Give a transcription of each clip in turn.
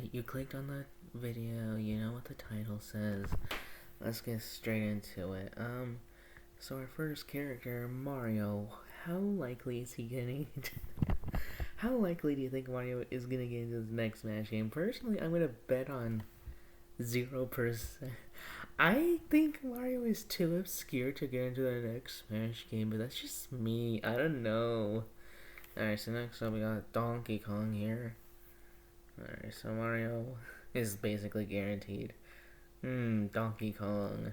Alright, you clicked on the video, you know what the title says. Let's get straight into it. So our first character, Mario, how likely is he getting how likely do you think Mario is gonna get into his next Smash game? Personally, I'm gonna bet on 0%. I think Mario is too obscure to get into the next Smash game, but that's just me. I don't know. Alright, so next up we got Donkey Kong here. Alright, so Mario is basically guaranteed. Donkey Kong.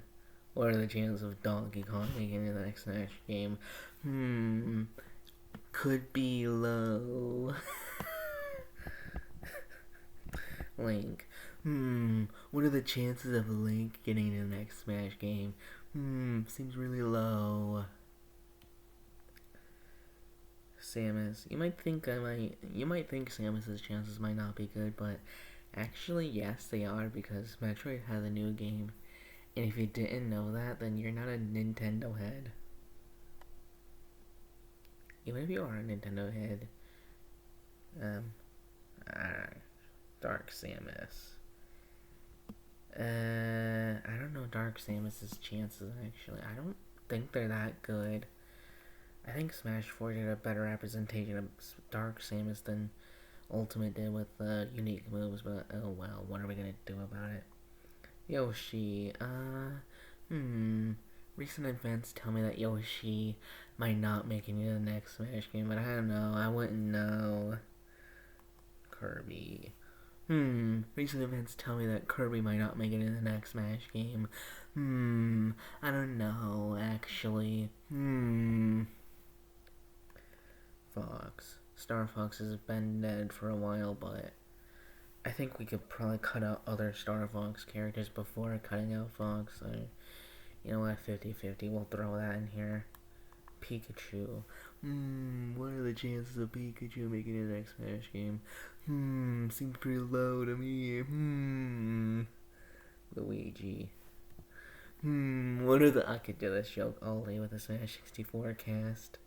What are the chances of Donkey Kong making it the next Smash game? Could be low. Link. What are the chances of Link getting in the next Smash game? Seems really low. Samus. You might think Samus's chances might not be good, but actually, yes, they are, because Metroid has a new game. And if you didn't know that, then you're not a Nintendo head. Even if you are a Nintendo head, Dark Samus. I don't know Dark Samus's chances, actually. I don't think they're that good. I think Smash 4 did a better representation of Dark Samus than Ultimate did with unique moves, but oh well, what are we gonna do about it? Yoshi, recent events tell me that Yoshi might not make it into the next Smash game, but I don't know, I wouldn't know. Kirby. Recent events tell me that Kirby might not make it in the next Smash game. I don't know, actually. Fox. Star Fox has been dead for a while, but I think we could probably cut out other Star Fox characters before cutting out Fox. So, you know what, 50-50, we'll throw that in here. Pikachu. What are the chances of Pikachu making it the next Smash game? Seems pretty low to me. Luigi. What are the... I could do this joke all day with the Smash 64 cast.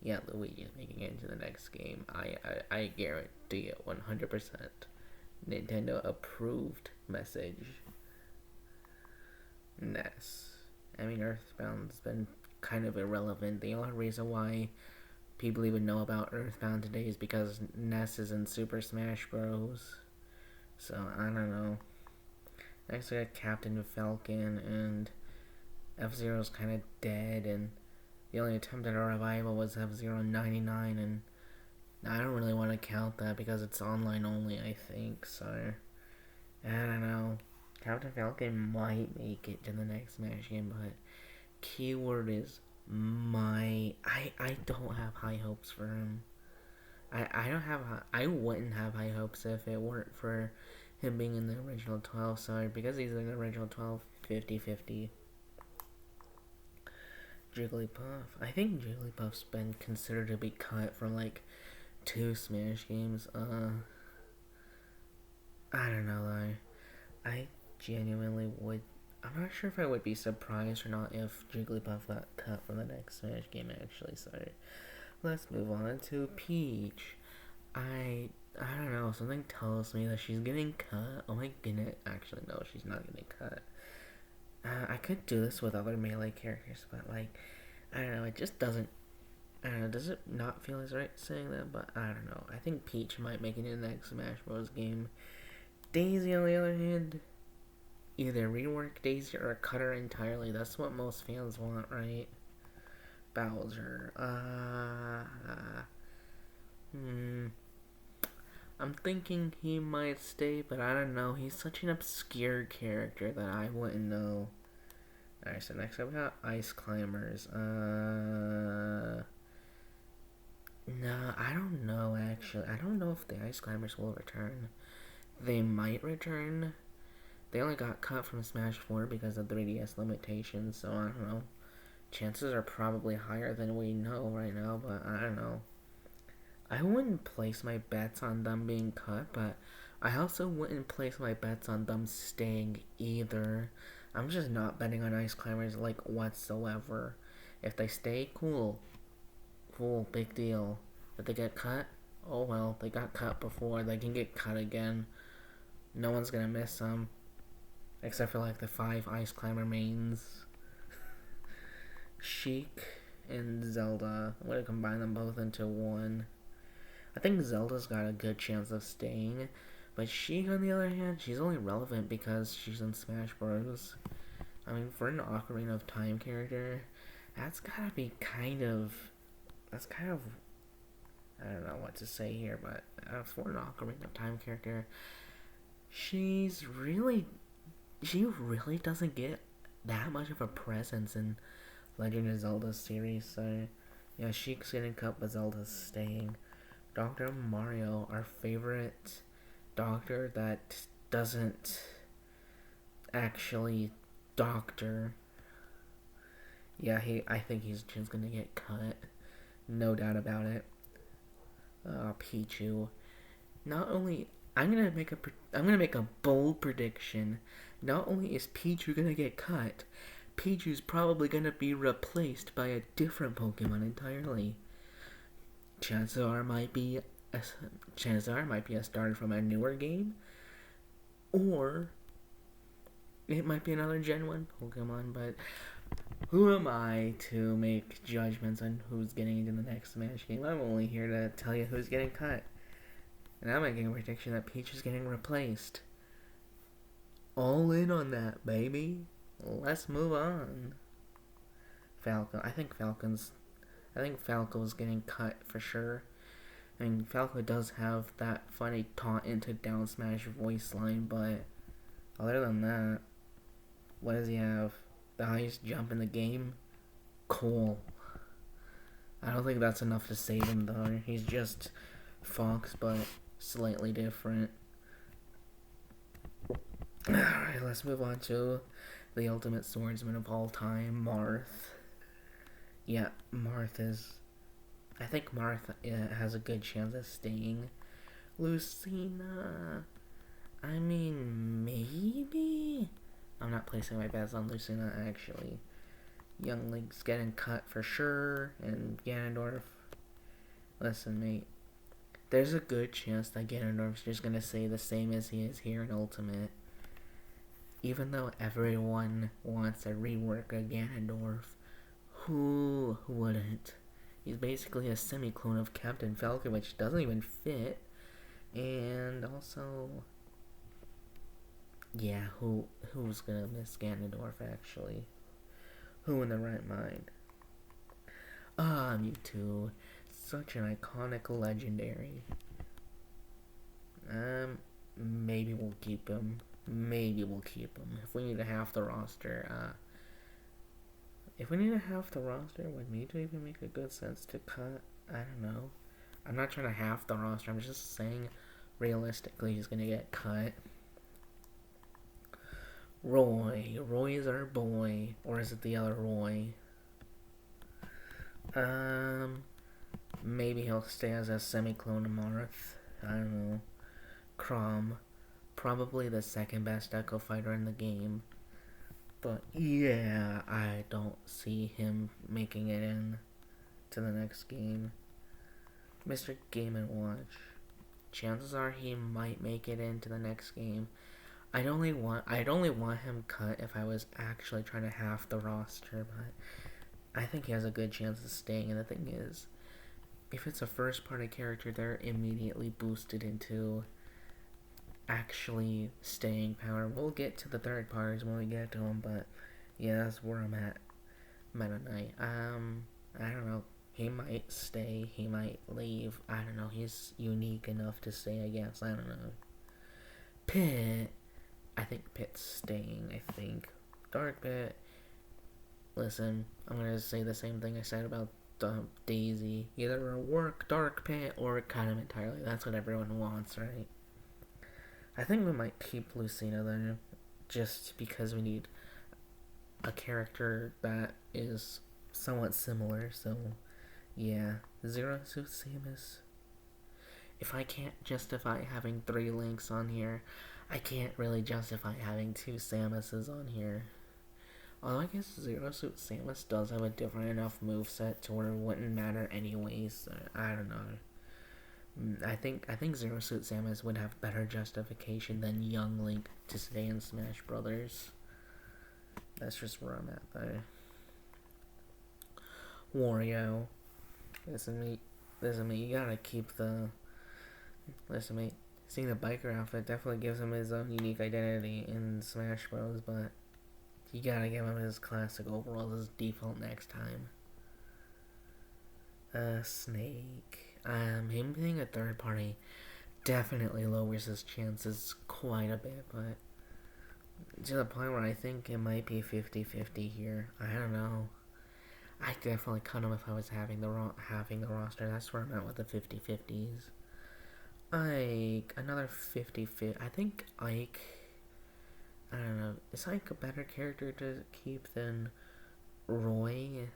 Yeah, Luigi is making it into the next game. I guarantee it 100%. Nintendo approved message. Ness. I mean, Earthbound's been kind of irrelevant. The only reason why people even know about Earthbound today is because Ness is in Super Smash Bros. So, I don't know. Next we got Captain Falcon, and F-Zero's kind of dead, and the only attempt at a revival was F-Zero 99, and I don't really want to count that because it's online only, I think, so I don't know. Captain Falcon might make it to the next Smash game, but keyword is might. I don't have high hopes for him. I wouldn't have high hopes if it weren't for him being in the original 12, so because he's in the original 12, 50-50. Jigglypuff. I think Jigglypuff's been considered to be cut from like 2 Smash games. I don't know though. I genuinely would. I'm not sure if I would be surprised or not if Jigglypuff got cut from the next Smash game, actually. So let's move on to Peach. I don't know. Something tells me that she's getting cut. Oh my goodness. Actually, no, she's not getting cut. I could do this with other melee characters, but like, I don't know, it just doesn't, I don't know, does it not feel as right saying that? But I don't know, I think Peach might make it in the next Smash Bros. Game. Daisy, on the other hand, either rework Daisy or cut her entirely. That's what most fans want, right? Bowser, I'm thinking he might stay, but I don't know. He's such an obscure character that I wouldn't know. Alright, so next up we got Ice Climbers. No, I don't know, actually. I don't know if the Ice Climbers will return. They might return. They only got cut from Smash 4 because of 3DS limitations, so I don't know. Chances are probably higher than we know right now, but I don't know. I wouldn't place my bets on them being cut, but I also wouldn't place my bets on them staying either. I'm just not betting on Ice Climbers, like, whatsoever. If they stay, cool. Cool, big deal. If they get cut, oh well, they got cut before, they can get cut again. No one's gonna miss them, except for like the 5 Ice Climber mains. Sheik and Zelda. I'm gonna combine them both into one. I think Zelda's got a good chance of staying, but Sheik, on the other hand, she's only relevant because she's in Smash Bros. I mean, for an Ocarina of Time character, that's gotta be kind of. That's kind of. I don't know what to say here, but for an Ocarina of Time character, she's really. She really doesn't get that much of a presence in Legend of Zelda series, so yeah, Sheik's getting cut, but Zelda's staying. Dr. Mario, our favorite doctor that doesn't actually doctor. Yeah, I think he's just gonna get cut. No doubt about it. Pichu. Not only I'm gonna make a bold prediction. Not only is Pichu gonna get cut, Pichu's probably gonna be replaced by a different Pokemon entirely. Chances are might be a starter from a newer game, or it might be another Gen 1 Pokemon, but who am I to make judgments on who's getting into the next Smash game? I'm only here to tell you who's getting cut. And I'm making a prediction that Peach is getting replaced. All in on that, baby. Let's move on. Falco. I think Falco's getting cut for sure. I mean, Falco does have that funny taunt into down smash voice line, but other than that, what does he have? The highest jump in the game? Cool. I don't think that's enough to save him though. He's just Fox, but slightly different. Alright, let's move on to the ultimate swordsman of all time, Marth. Yeah, Marth is... I think Marth has a good chance of staying. Lucina... I mean, maybe? I'm not placing my bets on Lucina, actually. Young Link's getting cut for sure, and Ganondorf... Listen, mate. There's a good chance that Ganondorf's just gonna say the same as he is here in Ultimate. Even though everyone wants a rework of Ganondorf, who wouldn't? He's basically a semi-clone of Captain Falcon, which doesn't even fit. And also... yeah, who's gonna miss Ganondorf, actually? Who in the right mind? Mewtwo. Such an iconic legendary. Maybe we'll keep him. If we need to half the roster, would Mewtwo even make a good sense to cut? I don't know. I'm not trying to half the roster, I'm just saying realistically he's gonna get cut. Roy is our boy. Or is it the other Roy? Maybe he'll stay as a semi-clone of Marth. I don't know. Chrom. Probably the second best Echo Fighter in the game. But yeah, I don't see him making it in to the next game. Mr. Game & Watch. Chances are he might make it into the next game. I'd only want him cut if I was actually trying to half the roster, but I think he has a good chance of staying, and the thing is, if it's a first party character, they're immediately boosted into actually staying power. We'll get to the third parties when we get to them, but yeah, that's where I'm at. Meta Knight. I don't know. He might stay, he might leave. I don't know. He's unique enough to stay, I guess. I don't know. Pit. I think Pit's staying, I think. Dark Pit. Listen, I'm gonna say the same thing I said about Daisy. Either a work Dark Pit or cut him entirely. That's what everyone wants, right? I think we might keep Lucina then, just because we need a character that is somewhat similar, so yeah. Zero Suit Samus. If I can't justify having 3 Links on here, I can't really justify having 2 Samuses on here. Although I guess Zero Suit Samus does have a different enough moveset to where it wouldn't matter anyways, so I don't know. I think Zero Suit Samus would have better justification than young Link to stay in Smash Brothers. That's just where I'm at though. Wario, listen me, listen me. You gotta keep the listen me. Seeing the biker outfit definitely gives him his own unique identity in Smash Bros. But you gotta give him his classic overalls as default next time. Snake. Him being a third party definitely lowers his chances quite a bit, but to the point where I think it might be 50-50 here. I don't know. I definitely cut him if I was having the roster. That's where I'm at with the 50-50s. Ike, another 50-50. I think Ike. I don't know. Is Ike a better character to keep than Roy?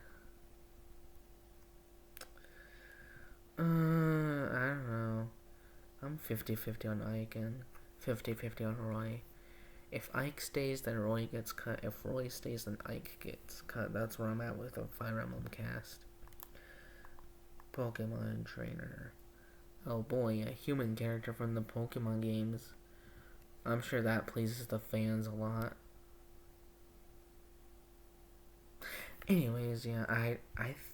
I don't know. I'm 50-50 on Ike and 50-50 on Roy. If Ike stays, then Roy gets cut. If Roy stays, then Ike gets cut. That's where I'm at with a Fire Emblem cast. Pokemon Trainer. Oh boy, a human character from the Pokemon games. I'm sure that pleases the fans a lot. Anyways, yeah, I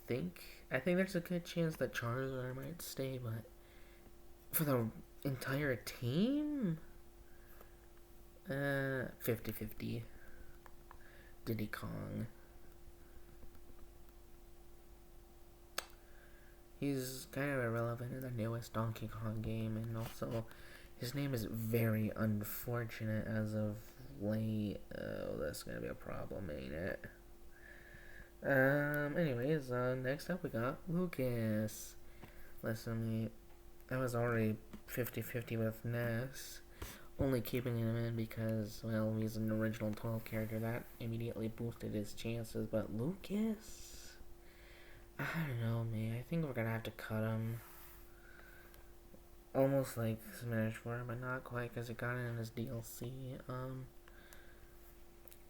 think there's a good chance that Charizard might stay, but for the entire team, 50-50. Diddy Kong. He's kind of irrelevant in the newest Donkey Kong game, and also his name is very unfortunate as of late. Oh, that's gonna be a problem, ain't it? Anyways, next up we got Lucas. Listen, I was already 50-50 with Ness. Only keeping him in because, well, he's an original 12 character. That immediately boosted his chances. But Lucas? I don't know, man. I think we're gonna have to cut him. Almost like Smash 4, but not quite because it got in his DLC.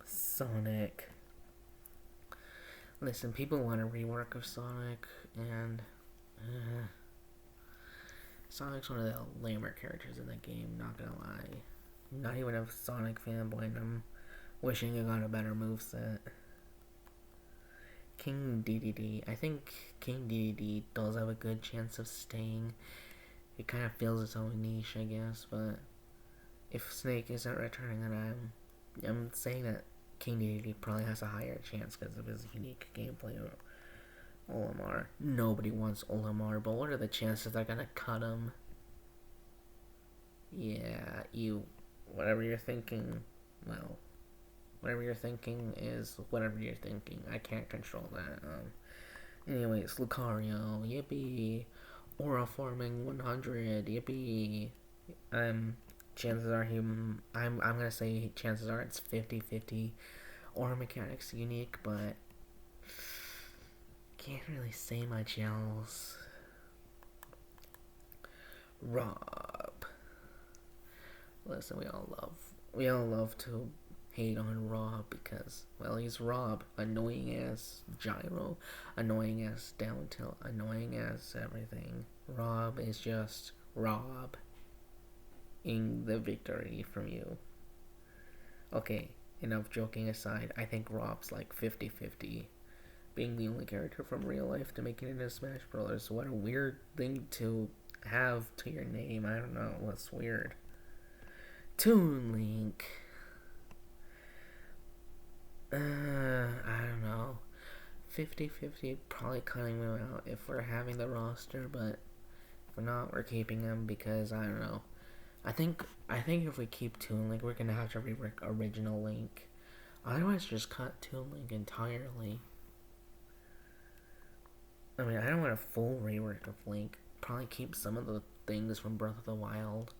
Sonic. Listen, people want a rework of Sonic, and Sonic's one of the lamer characters in the game, not gonna lie. Not even a Sonic fanboy, and I'm wishing it got a better moveset. King DDD. I think King DDD does have a good chance of staying. It kind of fills its own niche, I guess, but if Snake isn't returning, then I'm saying that King DDD probably has a higher chance because of his unique gameplay. Olimar. Nobody wants Olimar, but what are the chances they're gonna cut him? Yeah, whatever you're thinking, well, whatever you're thinking is whatever you're thinking. I can't control that. Anyways, Lucario, yippee. Aura forming 100, yippee. Chances are I'm gonna say chances are it's 50-50. Aura mechanics unique, but can't really say much else. Rob. Listen, we all love to hate on Rob because, well, he's Rob. Annoying as gyro, annoying as down tilt, annoying as everything. Rob is just Rob. In the victory from you. Okay, enough joking aside, I think Rob's like 50-50. Being the only character from real life to make it into Smash Bros. What a weird thing to have to your name. I don't know, what's weird. Toon Link. I don't know. 50-50, probably cutting him out if we're having the roster, but if we're not, we're keeping him because, I don't know. I think if we keep Toon Link, we're gonna have to rework original Link. Otherwise, just cut Toon Link entirely. I mean, I don't want a full rework of Link. Probably keep some of the things from Breath of the Wild.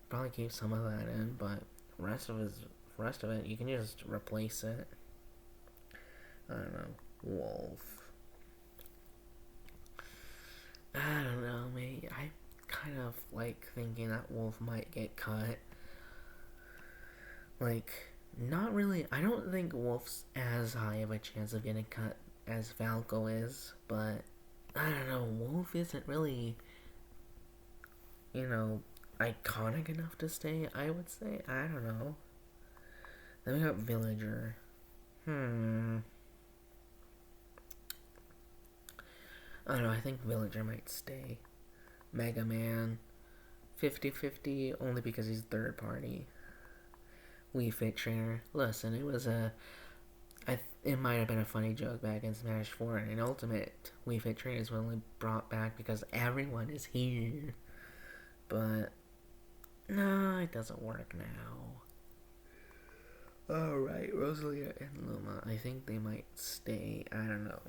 Probably keep some of that in, but rest of it, you can just replace it. I don't know. Wolf. I don't know, mate. I kind of like thinking that Wolf might get cut. Like, not really. I don't think Wolf's as high of a chance of getting cut as Falco is, but I don't know. Wolf isn't really you know, iconic enough to stay, I would say. I don't know. Then we got Villager. I don't know, I think Villager might stay. Mega Man, 50-50, only because he's third party. Wii Fit Trainer. Listen, it was it might have been a funny joke back in Smash 4 and in Ultimate. Wii Fit Trainers were only brought back because everyone is here. But, no, it doesn't work now. Alright, Rosalia and Luma. I think they might stay. I don't know.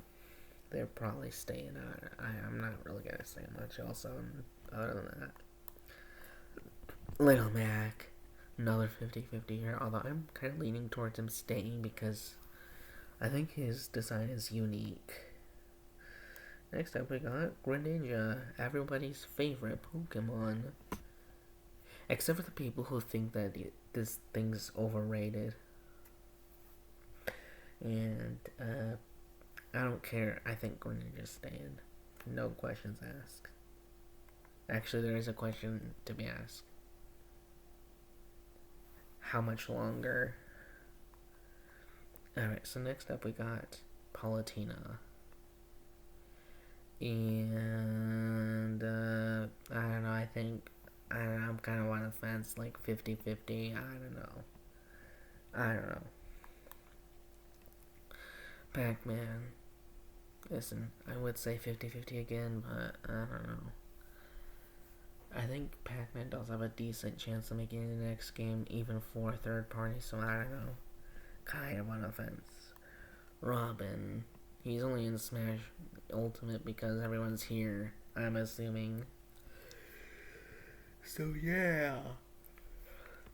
They're probably staying on. I'm not really gonna say much else on other than that. Little Mac, another 50-50 here, although I'm kind of leaning towards him staying because I think his design is unique. Next up we got Greninja, everybody's favorite Pokemon. Except for the people who think that this thing's overrated. And, I don't care. I think Greninja's staying. No questions asked. Actually, there is a question to be asked. How much longer? Alright, so next up we got Palutena. And, I don't know, I'm kind of on the fence, like 50-50, I don't know. Pac-Man. Listen, I would say 50-50 again, but I don't know. I think Pac-Man does have a decent chance of making it in the next game, even for a third party, so I don't know. Kind of on the fence. Robin. He's only in Smash Ultimate because everyone's here, I'm assuming. So yeah.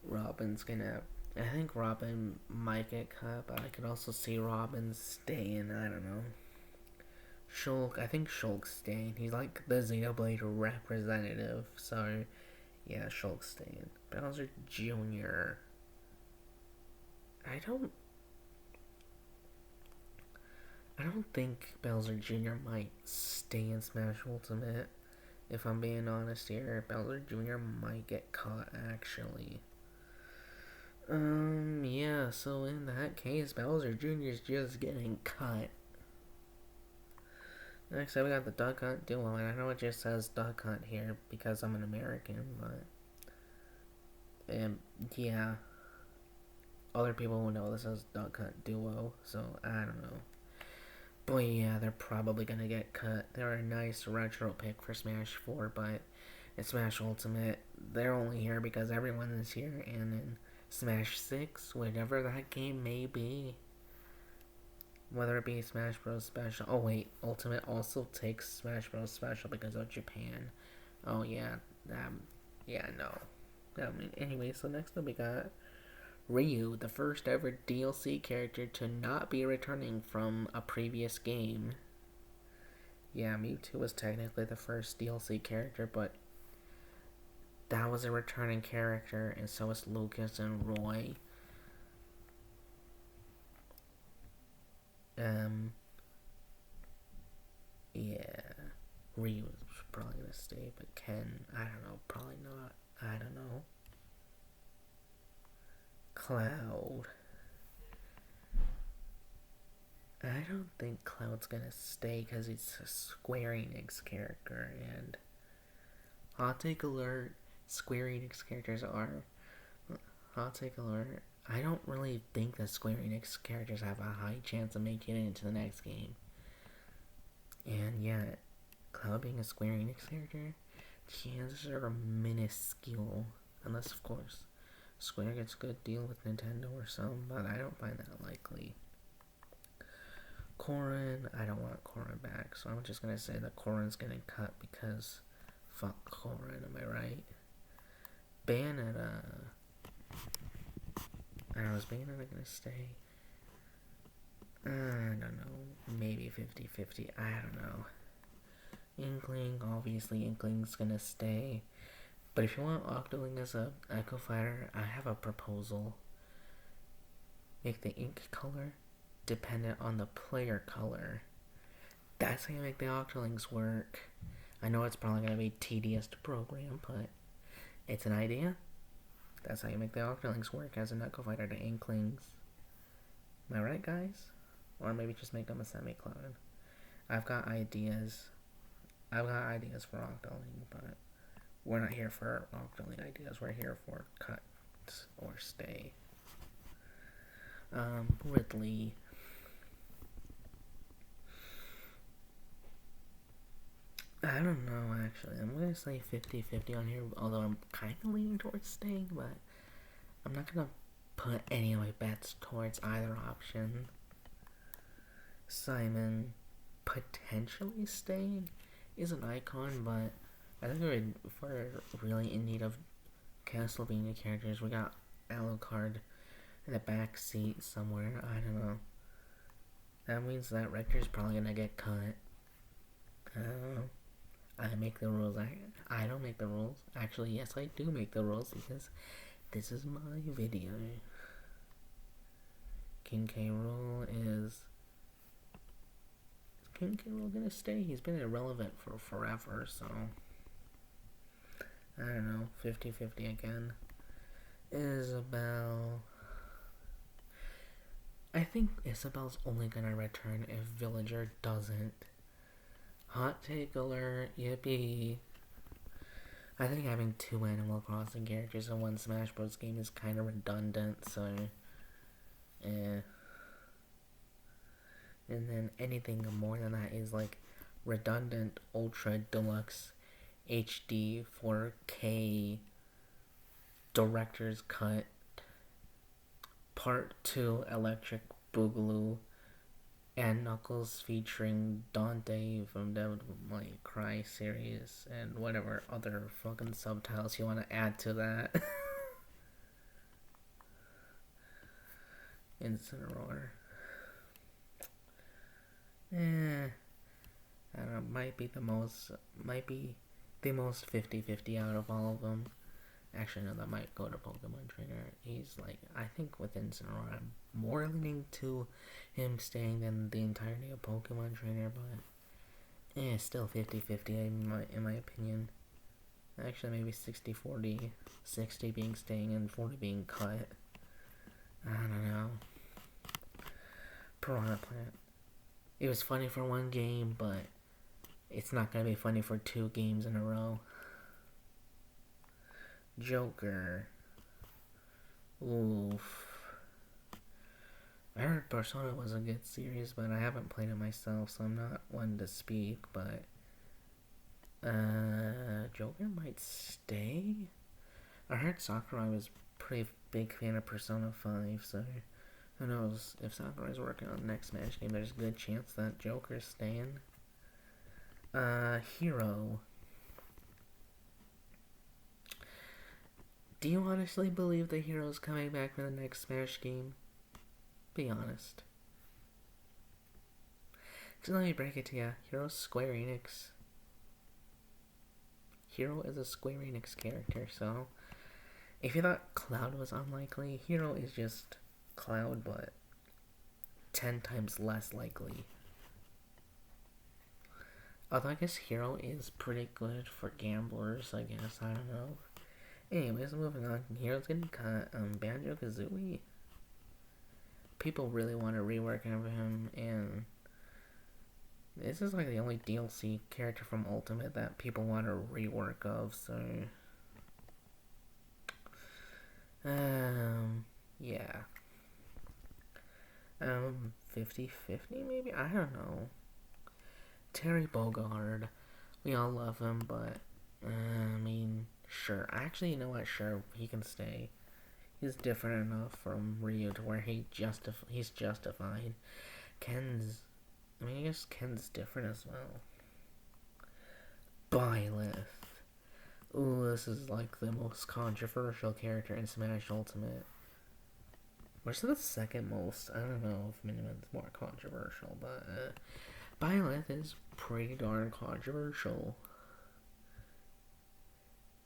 Robin's gonna... I think Robin might get cut, but I could also see Robin staying, I don't know. Shulk, I think Shulk's staying. He's like the Xenoblade representative, so yeah, Shulk's staying. Bowser Jr. I don't think Bowser Jr. might stay in Smash Ultimate. If I'm being honest here, Bowser Jr. might get caught actually. Yeah, so in that case, Bowser Jr. is just getting cut. Next up, we got the Duck Hunt Duo, and I know it just says Duck Hunt here because I'm an American, but... yeah. Other people will know this as Duck Hunt Duo, so I don't know. But yeah, they're probably gonna get cut. They're a nice retro pick for Smash 4, but in Smash Ultimate, they're only here because everyone is here, and in Smash 6, whatever that game may be, whether it be Smash Bros. Special. Oh wait, Ultimate also takes Smash Bros. Special because of Japan. Oh yeah, no. I mean, anyway, so next up we got Ryu, the first ever DLC character to not be returning from a previous game. Yeah, Mewtwo was technically the first DLC character, but that was a returning character, and so was Lucas and Roy. Yeah, Ryu is probably gonna stay, but Ken, I don't know, probably not. I don't know. Cloud. I don't think Cloud's gonna stay because he's a Square Enix character, and hot take alert, Square Enix characters are... Hot take alert, I don't really think that Square Enix characters have a high chance of making it into the next game. And yeah, Cloud being a Square Enix character, chances are minuscule. Unless, of course, Square gets a good deal with Nintendo or something, but I don't find that likely. Corrin, I don't want Corrin back, so I'm just gonna say that Corrin's getting cut because fuck Corrin, am I right? Bayonetta. I don't know, is Bayonetta gonna stay? I don't know. Maybe 50-50. I don't know. Inkling, obviously Inkling's gonna stay. But if you want Octoling as a Echo Fighter, I have a proposal. Make the ink color dependent on the player color. That's how you make the Octolings work. I know it's probably gonna be tedious to program, but It's an idea. That's how you make the Octolinks work as a Knuckle Fighter to Inklings. Am I right, guys? Or maybe just make them a semi-clone. I've got ideas. I've got ideas for Octoling, but we're not here for Octoling ideas. We're here for cut or stay. Ridley. I don't know, actually. I'm going to say 50-50 on here, although I'm kind of leaning towards staying, but I'm not going to put any of my bets towards either option. Simon, potentially staying, is an icon, but I think if we're really in need of Castlevania characters, we got Alucard in the back seat somewhere. I don't know. That means that Rector's probably gonna get cut. I don't know. I make the rules. I don't make the rules. Actually, yes, I do make the rules because this is my video. King K. Rool is... King K. Rool gonna stay? He's been irrelevant for forever, so... I don't know. 50-50 again. Isabelle... I think Isabelle's only gonna return if Villager doesn't. Hot take alert, yippee. I think having 2 Animal Crossing characters in one Smash Bros. Game is kind of redundant, so... And then anything more than that is like redundant Ultra Deluxe HD 4K Director's Cut Part 2 Electric Boogaloo and Knuckles featuring Dante from Devil May Cry series and whatever other fucking subtitles you want to add to that. Incineroar. I don't know, might be the most 50-50 out of all of them. Actually, no, that might go to Pokemon Trainer. He's like, I think with Incineroar, I'm more leaning to him staying than the entirety of Pokemon Trainer, but still 50-50 in my opinion. Actually, maybe 60-40, 60 being staying and 40 being cut. I don't know. Piranha Plant. It was funny for one game, but it's not gonna be funny for 2 games in a row. Joker. Oof. I heard Persona was a good series, but I haven't played it myself, so I'm not one to speak, but Joker might stay? I heard Sakurai was a pretty big fan of Persona 5, so who knows, if Sakurai's working on the next Smash game, there's a good chance that Joker's staying. Hero. Do you honestly believe the Hero's coming back for the next Smash game? Be honest. Just let me break it to you. Hero's Square Enix. Hero is a Square Enix character, so... If you thought Cloud was unlikely, Hero is just Cloud, but 10 times less likely. Although I guess Hero is pretty good for gamblers, I guess. I don't know. Anyways, moving on. Hero's getting cut. Banjo-Kazooie. People really want a rework of him, and this is like the only DLC character from Ultimate that people want a rework of, so... yeah. 50-50 maybe? I don't know. Terry Bogard. We all love him, but, I mean, sure. Actually, you know what? Sure, he can stay. He's different enough from Ryu to where he's justified. I guess Ken's different as well. Byleth. Ooh, this is like the most controversial character in Smash Ultimate. Where's the second most? I don't know if Miniman's more controversial, but Byleth is pretty darn controversial.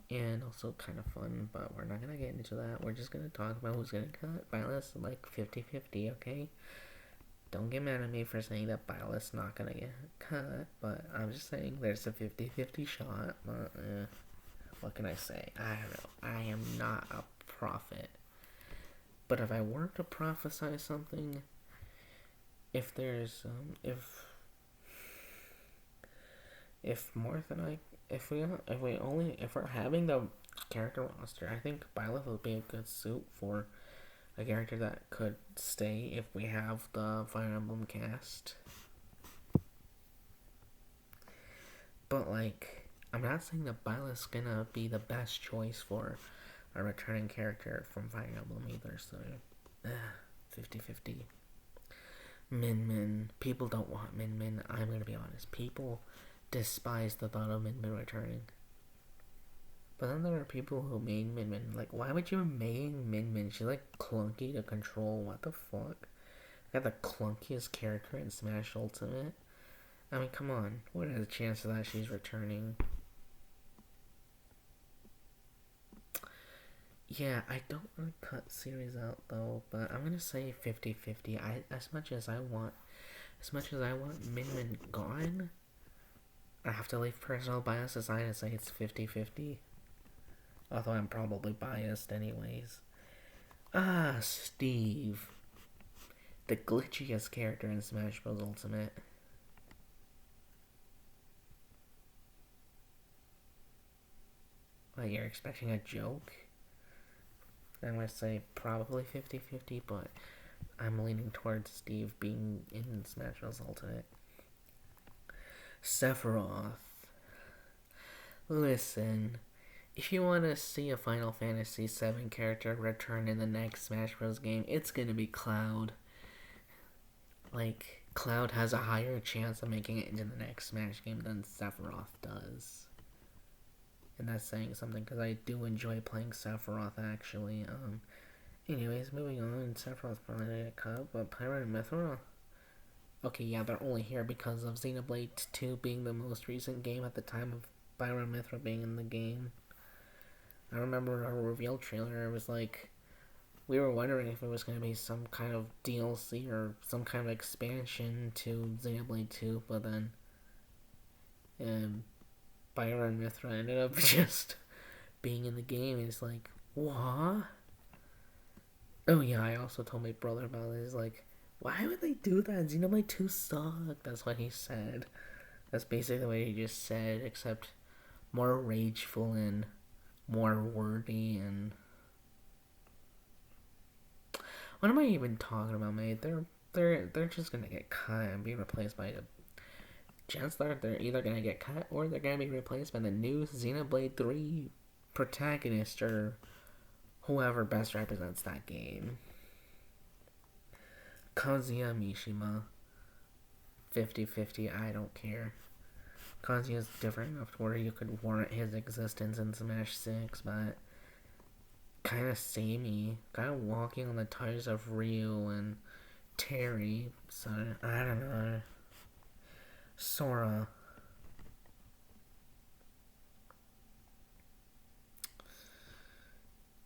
And also kind of fun, but we're not gonna get into that. We're just gonna talk about who's gonna cut. Byleth's like 50-50, okay? Don't get mad at me for saying that Byleth's not gonna get cut, but I'm just saying there's a 50-50 shot, but What can I say? I don't know. I am not a prophet. But if I were to prophesy something, if there's if Martha and I if we're having the character roster, I think Byleth would be a good suit for a character that could stay if we have the Fire Emblem cast. But like, I'm not saying that Byleth's gonna be the best choice for a returning character from Fire Emblem either, so 50-50. Min Min. People don't want Min Min. I'm gonna be honest. People despise the thought of Min Min returning. But then there are people who made Min Min. Like, why would you make Min Min? She's like clunky to control. What the fuck? Got the clunkiest character in Smash Ultimate. I mean, come on. What are the chances that she's returning? Yeah, I don't want to cut series out though, but I'm gonna say 50-50. As much as I want Min Min gone, I have to leave personal bias aside and say it's 50-50. Although I'm probably biased anyways. Steve. The glitchiest character in Smash Bros. Ultimate. Like, you're expecting a joke? I'm gonna say probably 50-50, but I'm leaning towards Steve being in Smash Bros. Ultimate. Sephiroth. Listen, if you want to see a Final Fantasy VII character return in the next Smash Bros. Game, it's gonna be Cloud. Like, Cloud has a higher chance of making it into the next Smash game than Sephiroth does. And that's saying something, because I do enjoy playing Sephiroth, actually. Anyways, moving on. Sephiroth's probably gonna get cut, but Pyra and Mythra? Okay, yeah, they're only here because of Xenoblade 2 being the most recent game at the time of Pyra and Mythra being in the game. I remember our reveal trailer, it was like, we were wondering if it was going to be some kind of DLC or some kind of expansion to Xenoblade 2, but then Pyra and Mythra ended up just being in the game, and it's like, what? Oh yeah, I also told my brother about it. He's like, why would they do that? Xenoblade 2 sucked. That's what he said. That's basically what he just said, except more rageful and more wordy. And what am I even talking about, mate? They're just gonna get cut and be replaced by the Chancellor. They're either gonna get cut or they're gonna be replaced by the new Xenoblade 3 protagonist or whoever best represents that game. Kazuya Mishima. 50-50, I don't care. Kazuya's different enough to where you could warrant his existence in Smash 6, but kind of samey. Kind of walking on the tires of Ryu and Terry, so I don't know. Sora.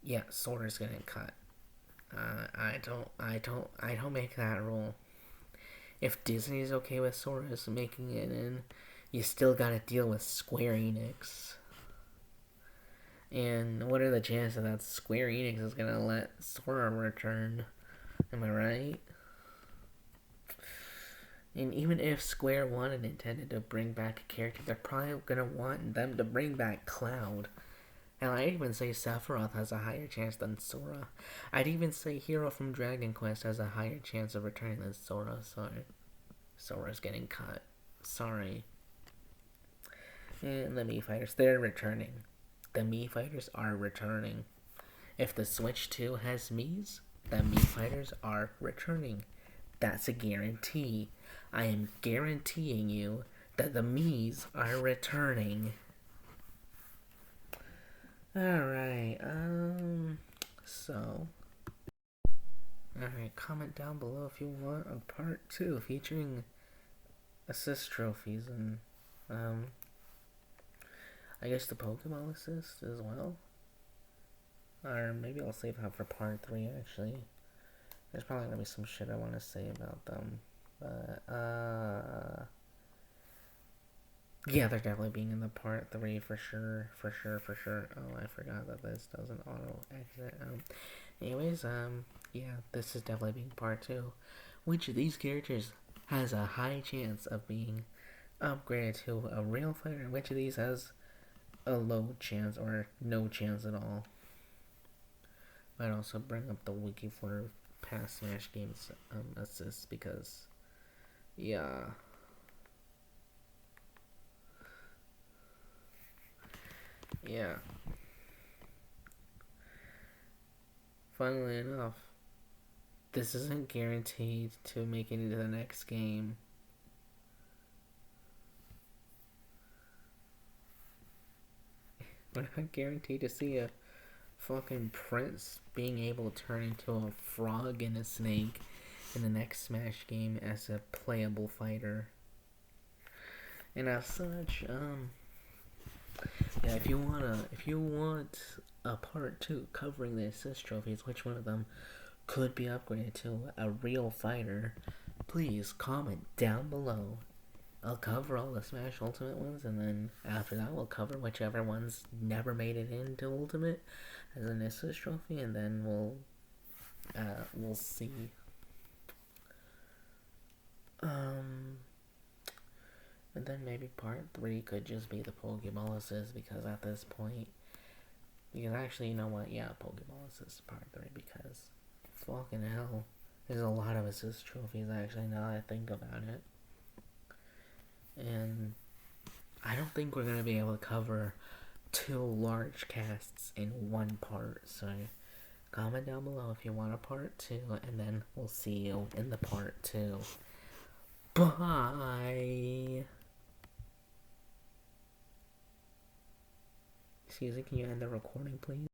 Yeah, Sora's getting cut. I don't make that rule. If Disney's okay with Sora's making it in, you still gotta deal with Square Enix. And what are the chances that Square Enix is gonna let Sora return? Am I right? And even if Square wanted intended to bring back a character, they're probably gonna want them to bring back Cloud. And I'd even say Sephiroth has a higher chance than Sora. I'd even say Hero from Dragon Quest has a higher chance of returning than Sora. Sorry. Sora's getting cut. Sorry. And the Mii Fighters, they're returning. The Mii Fighters are returning. If the Switch 2 has Mii's, the Mii Fighters are returning. That's a guarantee. I am guaranteeing you that the Mii's are returning. Alright, so. Alright, comment down below if you want a part 2 featuring assist trophies and, I guess the Pokemon assist as well. Or maybe I'll save that for part 3 actually. There's probably gonna be some shit I want to say about them. But, Yeah, they're definitely being in the part 3 for sure, for sure, for sure. Oh, I forgot that this doesn't auto exit. Anyways, yeah, this is definitely being part 2. Which of these characters has a high chance of being upgraded to a real fighter? And which of these has a low chance or no chance at all? Might also bring up the wiki for past Smash games assists because, yeah. Yeah. Funnily enough, this isn't guaranteed to make it into the next game. We're not guaranteed to see a fucking prince being able to turn into a frog and a snake in the next Smash game as a playable fighter. And as such, yeah, if you want a part 2 covering the assist trophies, which one of them could be upgraded to a real fighter, please comment down below. I'll cover all the Smash Ultimate ones, and then after that we'll cover whichever ones never made it into Ultimate as an assist trophy, and then we'll see. And then maybe part 3 could just be the Pokeball assist, because at this point, because actually, you know what? Yeah, Pokeball assist part 3, because fucking hell, there's a lot of assist trophies actually now that I think about it. And I don't think we're gonna be able to cover 2 large casts in one part, so comment down below if you want a part 2, and then we'll see you in the part 2. Bye! Excuse me, can you end the recording, please?